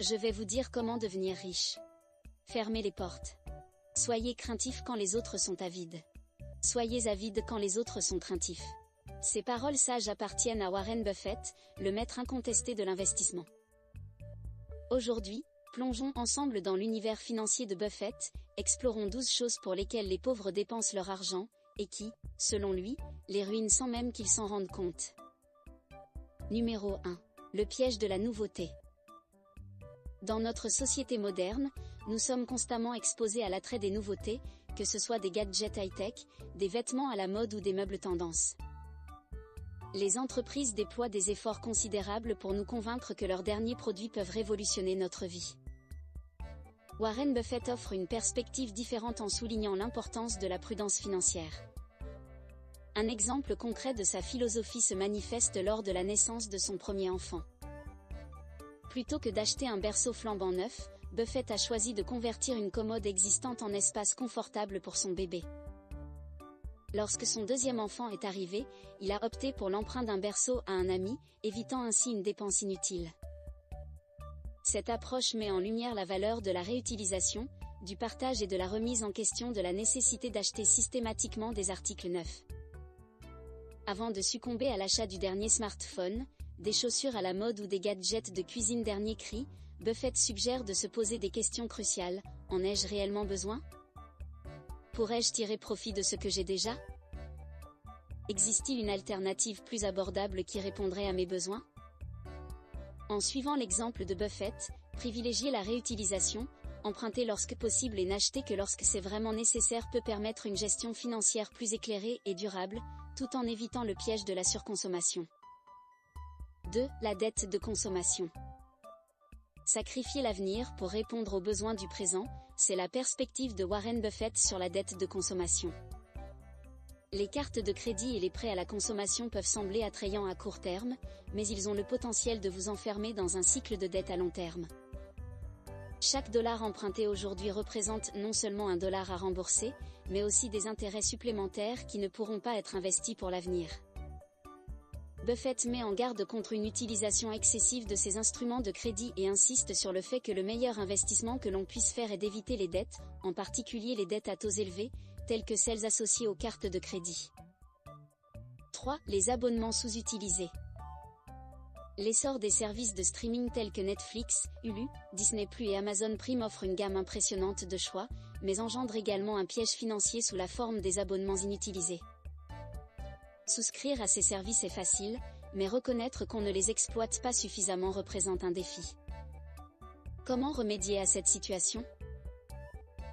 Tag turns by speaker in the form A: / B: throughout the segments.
A: Je vais vous dire comment devenir riche. Fermez les portes. Soyez craintif quand les autres sont avides. Soyez avide quand les autres sont craintifs. Ces paroles sages appartiennent à Warren Buffett, le maître incontesté de l'investissement. Aujourd'hui, plongeons ensemble dans l'univers financier de Buffett, explorons 12 choses pour lesquelles les pauvres dépensent leur argent, et qui, selon lui, les ruinent sans même qu'ils s'en rendent compte. Numéro 1. Le piège de la nouveauté. Dans notre société moderne, nous sommes constamment exposés à l'attrait des nouveautés, que ce soit des gadgets high-tech, des vêtements à la mode ou des meubles tendance. Les entreprises déploient des efforts considérables pour nous convaincre que leurs derniers produits peuvent révolutionner notre vie. Warren Buffett offre une perspective différente en soulignant l'importance de la prudence financière. Un exemple concret de sa philosophie se manifeste lors de la naissance de son premier enfant. Plutôt que d'acheter un berceau flambant neuf, Buffett a choisi de convertir une commode existante en espace confortable pour son bébé. Lorsque son deuxième enfant est arrivé, il a opté pour l'emprunt d'un berceau à un ami, évitant ainsi une dépense inutile. Cette approche met en lumière la valeur de la réutilisation, du partage et de la remise en question de la nécessité d'acheter systématiquement des articles neufs. Avant de succomber à l'achat du dernier smartphone, des chaussures à la mode ou des gadgets de cuisine dernier cri, Buffett suggère de se poser des questions cruciales. En ai-je réellement besoin ? Pourrais-je tirer profit de ce que j'ai déjà ? Existe-t-il une alternative plus abordable qui répondrait à mes besoins ? En suivant l'exemple de Buffett, privilégier la réutilisation, emprunter lorsque possible et n'acheter que lorsque c'est vraiment nécessaire peut permettre une gestion financière plus éclairée et durable, tout en évitant le piège de la surconsommation. 2. La dette de consommation. Sacrifier l'avenir pour répondre aux besoins du présent, c'est la perspective de Warren Buffett sur la dette de consommation. Les cartes de crédit et les prêts à la consommation peuvent sembler attrayants à court terme, mais ils ont le potentiel de vous enfermer dans un cycle de dette à long terme. Chaque dollar emprunté aujourd'hui représente non seulement un dollar à rembourser, mais aussi des intérêts supplémentaires qui ne pourront pas être investis pour l'avenir. Buffett met en garde contre une utilisation excessive de ces instruments de crédit et insiste sur le fait que le meilleur investissement que l'on puisse faire est d'éviter les dettes, en particulier les dettes à taux élevés, telles que celles associées aux cartes de crédit. 3. Les abonnements sous-utilisés. L'essor des services de streaming tels que Netflix, Hulu, Disney+ et Amazon Prime offre une gamme impressionnante de choix, mais engendre également un piège financier sous la forme des abonnements inutilisés. Souscrire à ces services est facile, mais reconnaître qu'on ne les exploite pas suffisamment représente un défi. Comment remédier à cette situation ?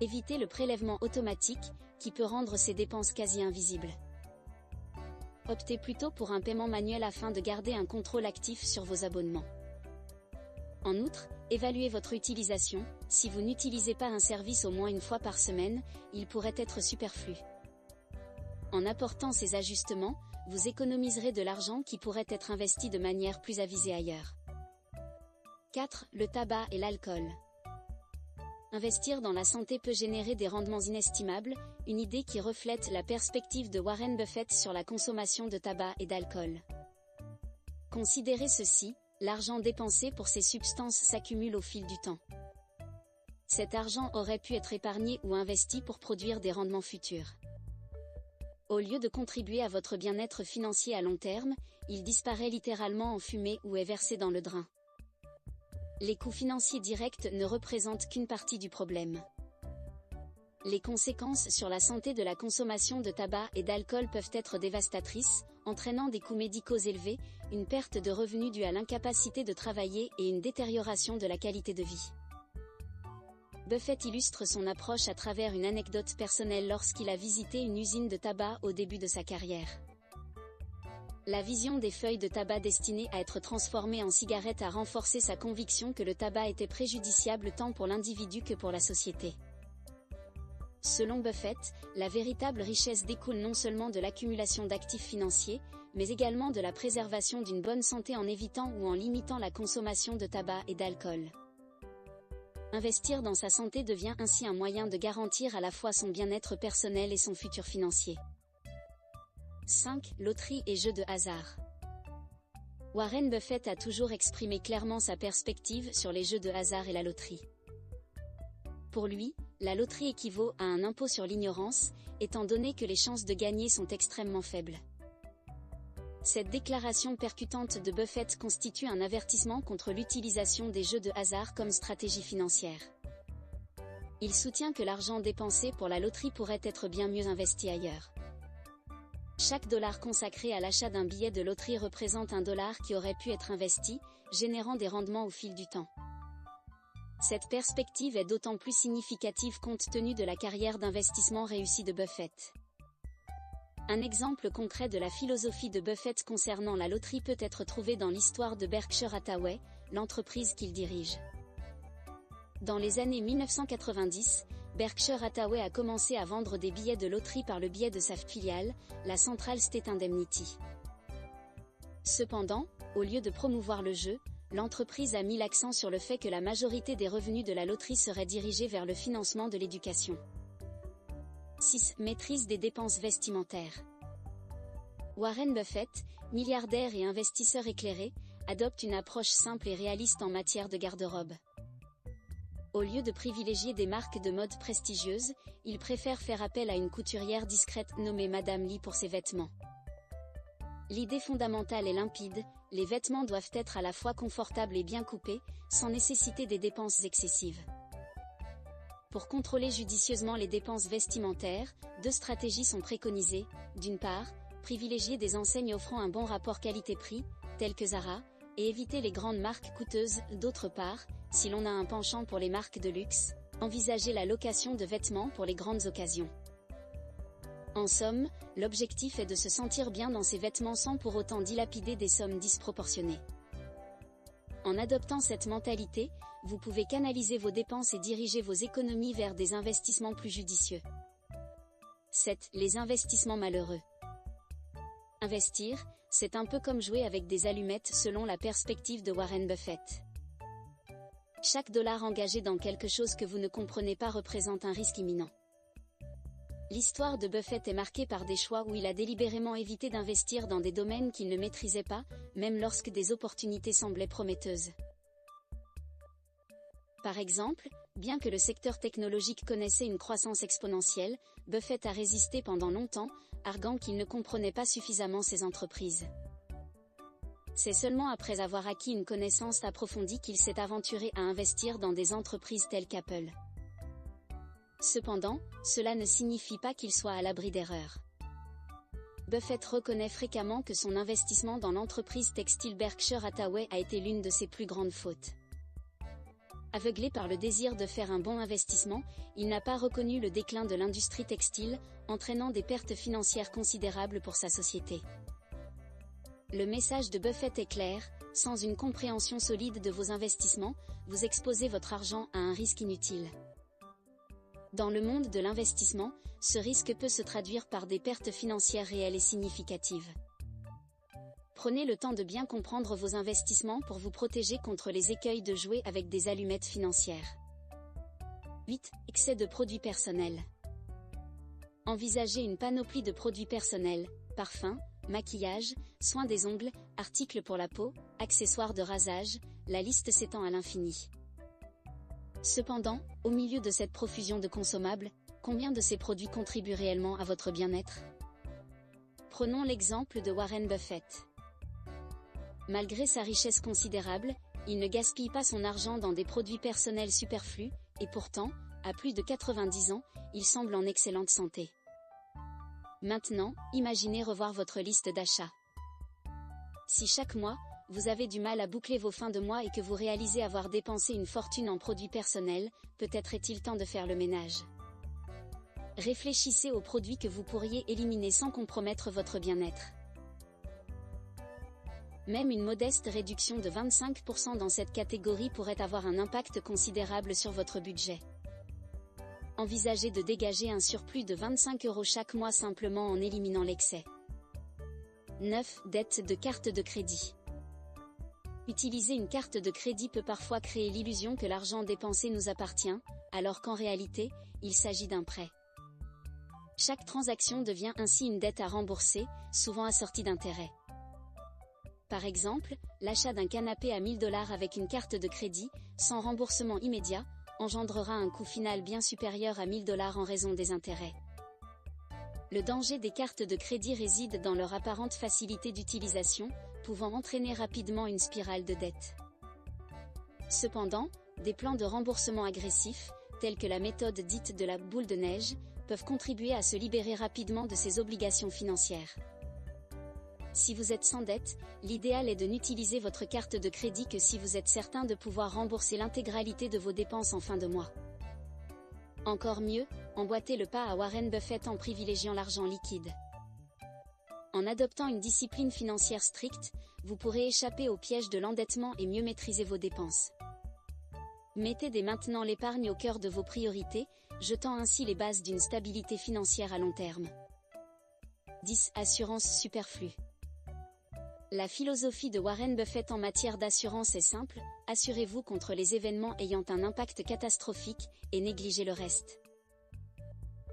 A: Éviter le prélèvement automatique, qui peut rendre ces dépenses quasi invisibles. Optez plutôt pour un paiement manuel afin de garder un contrôle actif sur vos abonnements. En outre, évaluez votre utilisation. Si vous n'utilisez pas un service au moins une fois par semaine, il pourrait être superflu. En apportant ces ajustements, vous économiserez de l'argent qui pourrait être investi de manière plus avisée ailleurs. 4. Le tabac et l'alcool. Investir dans la santé peut générer des rendements inestimables, une idée qui reflète la perspective de Warren Buffett sur la consommation de tabac et d'alcool. Considérez ceci, l'argent dépensé pour ces substances s'accumule au fil du temps. Cet argent aurait pu être épargné ou investi pour produire des rendements futurs. Au lieu de contribuer à votre bien-être financier à long terme, il disparaît littéralement en fumée ou est versé dans le drain. Les coûts financiers directs ne représentent qu'une partie du problème. Les conséquences sur la santé de la consommation de tabac et d'alcool peuvent être dévastatrices, entraînant des coûts médicaux élevés, une perte de revenus due à l'incapacité de travailler et une détérioration de la qualité de vie. Buffett illustre son approche à travers une anecdote personnelle lorsqu'il a visité une usine de tabac au début de sa carrière. La vision des feuilles de tabac destinées à être transformées en cigarettes a renforcé sa conviction que le tabac était préjudiciable tant pour l'individu que pour la société. Selon Buffett, la véritable richesse découle non seulement de l'accumulation d'actifs financiers, mais également de la préservation d'une bonne santé en évitant ou en limitant la consommation de tabac et d'alcool. Investir dans sa santé devient ainsi un moyen de garantir à la fois son bien-être personnel et son futur financier. 5. Loterie et jeux de hasard. Warren Buffett a toujours exprimé clairement sa perspective sur les jeux de hasard et la loterie. Pour lui, la loterie équivaut à un impôt sur l'ignorance, étant donné que les chances de gagner sont extrêmement faibles. Cette déclaration percutante de Buffett constitue un avertissement contre l'utilisation des jeux de hasard comme stratégie financière. Il soutient que l'argent dépensé pour la loterie pourrait être bien mieux investi ailleurs. Chaque dollar consacré à l'achat d'un billet de loterie représente un dollar qui aurait pu être investi, générant des rendements au fil du temps. Cette perspective est d'autant plus significative compte tenu de la carrière d'investissement réussie de Buffett. Un exemple concret de la philosophie de Buffett concernant la loterie peut être trouvé dans l'histoire de Berkshire Hathaway, l'entreprise qu'il dirige. Dans les années 1990, Berkshire Hathaway a commencé à vendre des billets de loterie par le biais de sa filiale, la Central State Indemnity. Cependant, au lieu de promouvoir le jeu, l'entreprise a mis l'accent sur le fait que la majorité des revenus de la loterie seraient dirigés vers le financement de l'éducation. 6. Maîtrise des dépenses vestimentaires. Warren Buffett, milliardaire et investisseur éclairé, adopte une approche simple et réaliste en matière de garde-robe. Au lieu de privilégier des marques de mode prestigieuses, il préfère faire appel à une couturière discrète nommée Madame Lee pour ses vêtements. L'idée fondamentale est limpide, les vêtements doivent être à la fois confortables et bien coupés, sans nécessiter des dépenses excessives. Pour contrôler judicieusement les dépenses vestimentaires, deux stratégies sont préconisées. D'une part, privilégier des enseignes offrant un bon rapport qualité-prix, telles que Zara, et éviter les grandes marques coûteuses. D'autre part, si l'on a un penchant pour les marques de luxe, envisager la location de vêtements pour les grandes occasions. En somme, l'objectif est de se sentir bien dans ses vêtements sans pour autant dilapider des sommes disproportionnées. En adoptant cette mentalité, vous pouvez canaliser vos dépenses et diriger vos économies vers des investissements plus judicieux. 7. Les investissements malheureux. Investir, c'est un peu comme jouer avec des allumettes selon la perspective de Warren Buffett. Chaque dollar engagé dans quelque chose que vous ne comprenez pas représente un risque imminent. L'histoire de Buffett est marquée par des choix où il a délibérément évité d'investir dans des domaines qu'il ne maîtrisait pas, même lorsque des opportunités semblaient prometteuses. Par exemple, bien que le secteur technologique connaissait une croissance exponentielle, Buffett a résisté pendant longtemps, arguant qu'il ne comprenait pas suffisamment ces entreprises. C'est seulement après avoir acquis une connaissance approfondie qu'il s'est aventuré à investir dans des entreprises telles qu'Apple. Cependant, cela ne signifie pas qu'il soit à l'abri d'erreurs. Buffett reconnaît fréquemment que son investissement dans l'entreprise textile Berkshire Hathaway a été l'une de ses plus grandes fautes. Aveuglé par le désir de faire un bon investissement, il n'a pas reconnu le déclin de l'industrie textile, entraînant des pertes financières considérables pour sa société. Le message de Buffett est clair, sans une compréhension solide de vos investissements, vous exposez votre argent à un risque inutile. Dans le monde de l'investissement, ce risque peut se traduire par des pertes financières réelles et significatives. Prenez le temps de bien comprendre vos investissements pour vous protéger contre les écueils de jouer avec des allumettes financières. 8. Excès de produits personnels. Envisagez une panoplie de produits personnels, parfums, maquillage, soins des ongles, articles pour la peau, accessoires de rasage, la liste s'étend à l'infini. Cependant, au milieu de cette profusion de consommables, combien de ces produits contribuent réellement à votre bien-être ? Prenons l'exemple de Warren Buffett. Malgré sa richesse considérable, il ne gaspille pas son argent dans des produits personnels superflus, et pourtant, à plus de 90 ans, il semble en excellente santé. Maintenant, imaginez revoir votre liste d'achats. Si chaque mois, vous avez du mal à boucler vos fins de mois et que vous réalisez avoir dépensé une fortune en produits personnels, peut-être est-il temps de faire le ménage. Réfléchissez aux produits que vous pourriez éliminer sans compromettre votre bien-être. Même une modeste réduction de 25% dans cette catégorie pourrait avoir un impact considérable sur votre budget. Envisagez de dégager un surplus de 25 € chaque mois simplement en éliminant l'excès. 9. Dette de carte de crédit. Utiliser une carte de crédit peut parfois créer l'illusion que l'argent dépensé nous appartient, alors qu'en réalité, il s'agit d'un prêt. Chaque transaction devient ainsi une dette à rembourser, souvent assortie d'intérêts. Par exemple, l'achat d'un canapé à 1000 $ avec une carte de crédit, sans remboursement immédiat, engendrera un coût final bien supérieur à 1000 $ en raison des intérêts. Le danger des cartes de crédit réside dans leur apparente facilité d'utilisation, pouvant entraîner rapidement une spirale de dette. Cependant, des plans de remboursement agressifs, tels que la méthode dite de la boule de neige, peuvent contribuer à se libérer rapidement de ces obligations financières. Si vous êtes sans dette, l'idéal est de n'utiliser votre carte de crédit que si vous êtes certain de pouvoir rembourser l'intégralité de vos dépenses en fin de mois. Encore mieux, emboîtez le pas à Warren Buffett en privilégiant l'argent liquide. En adoptant une discipline financière stricte, vous pourrez échapper au piège de l'endettement et mieux maîtriser vos dépenses. Mettez dès maintenant l'épargne au cœur de vos priorités, jetant ainsi les bases d'une stabilité financière à long terme. 10. Assurance superflue. La philosophie de Warren Buffett en matière d'assurance est simple, assurez-vous contre les événements ayant un impact catastrophique, et négligez le reste.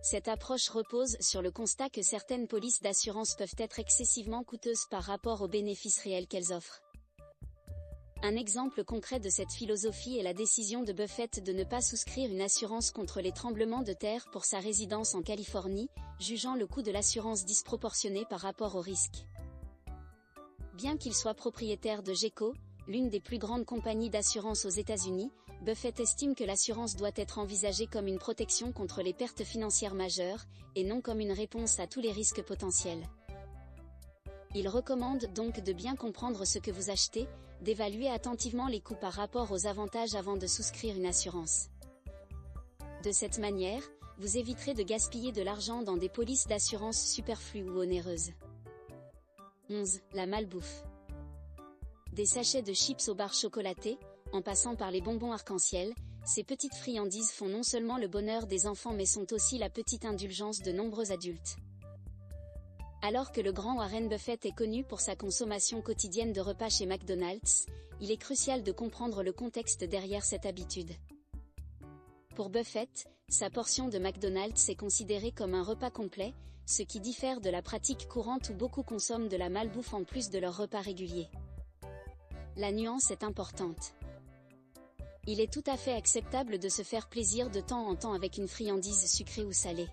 A: Cette approche repose sur le constat que certaines polices d'assurance peuvent être excessivement coûteuses par rapport aux bénéfices réels qu'elles offrent. Un exemple concret de cette philosophie est la décision de Buffett de ne pas souscrire une assurance contre les tremblements de terre pour sa résidence en Californie, jugeant le coût de l'assurance disproportionné par rapport au risque. Bien qu'il soit propriétaire de GEICO, l'une des plus grandes compagnies d'assurance aux États-Unis, Buffett estime que l'assurance doit être envisagée comme une protection contre les pertes financières majeures, et non comme une réponse à tous les risques potentiels. Il recommande donc de bien comprendre ce que vous achetez, d'évaluer attentivement les coûts par rapport aux avantages avant de souscrire une assurance. De cette manière, vous éviterez de gaspiller de l'argent dans des polices d'assurance superflues ou onéreuses. 11. La malbouffe. Des sachets de chips aux barres chocolatées, en passant par les bonbons arc-en-ciel, ces petites friandises font non seulement le bonheur des enfants mais sont aussi la petite indulgence de nombreux adultes. Alors que le grand Warren Buffett est connu pour sa consommation quotidienne de repas chez McDonald's, il est crucial de comprendre le contexte derrière cette habitude. Pour Buffett, sa portion de McDonald's est considérée comme un repas complet, ce qui diffère de la pratique courante où beaucoup consomment de la malbouffe en plus de leur repas régulier. La nuance est importante. Il est tout à fait acceptable de se faire plaisir de temps en temps avec une friandise sucrée ou salée.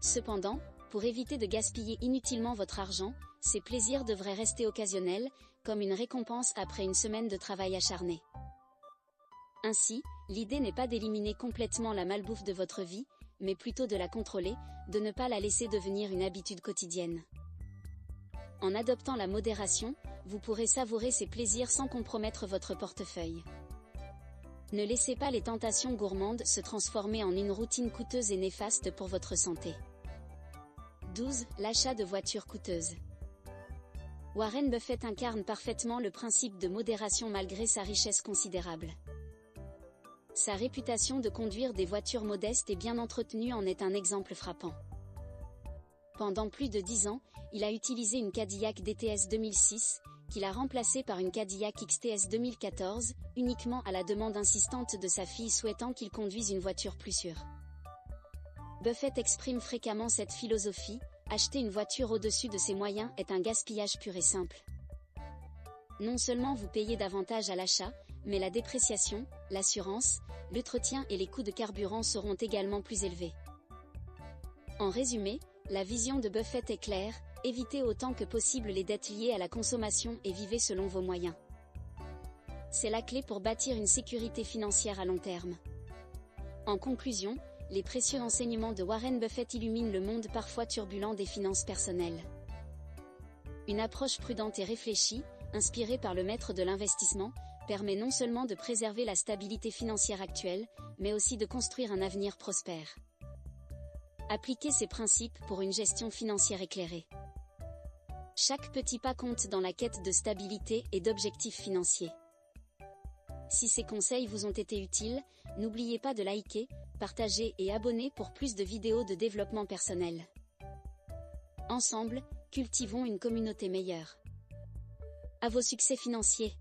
A: Cependant, pour éviter de gaspiller inutilement votre argent, ces plaisirs devraient rester occasionnels, comme une récompense après une semaine de travail acharné. Ainsi, l'idée n'est pas d'éliminer complètement la malbouffe de votre vie, mais plutôt de la contrôler, de ne pas la laisser devenir une habitude quotidienne. En adoptant la modération, vous pourrez savourer ces plaisirs sans compromettre votre portefeuille. Ne laissez pas les tentations gourmandes se transformer en une routine coûteuse et néfaste pour votre santé. 12. L'achat de voitures coûteuses. Warren Buffett incarne parfaitement le principe de modération malgré sa richesse considérable. Sa réputation de conduire des voitures modestes et bien entretenues en est un exemple frappant. Pendant plus de 10 ans, il a utilisé une Cadillac DTS 2006, qu'il a remplacée par une Cadillac XTS 2014, uniquement à la demande insistante de sa fille souhaitant qu'il conduise une voiture plus sûre. Buffett exprime fréquemment cette philosophie, acheter une voiture au-dessus de ses moyens est un gaspillage pur et simple. Non seulement vous payez davantage à l'achat, mais la dépréciation, l'assurance, l'entretien et les coûts de carburant seront également plus élevés. En résumé, la vision de Buffett est claire, évitez autant que possible les dettes liées à la consommation et vivez selon vos moyens. C'est la clé pour bâtir une sécurité financière à long terme. En conclusion, les précieux enseignements de Warren Buffett illuminent le monde parfois turbulent des finances personnelles. Une approche prudente et réfléchie, inspirée par le maître de l'investissement, permet non seulement de préserver la stabilité financière actuelle, mais aussi de construire un avenir prospère. Appliquez ces principes pour une gestion financière éclairée. Chaque petit pas compte dans la quête de stabilité et d'objectifs financiers. Si ces conseils vous ont été utiles, n'oubliez pas de liker, partager et abonner pour plus de vidéos de développement personnel. Ensemble, cultivons une communauté meilleure. À vos succès financiers!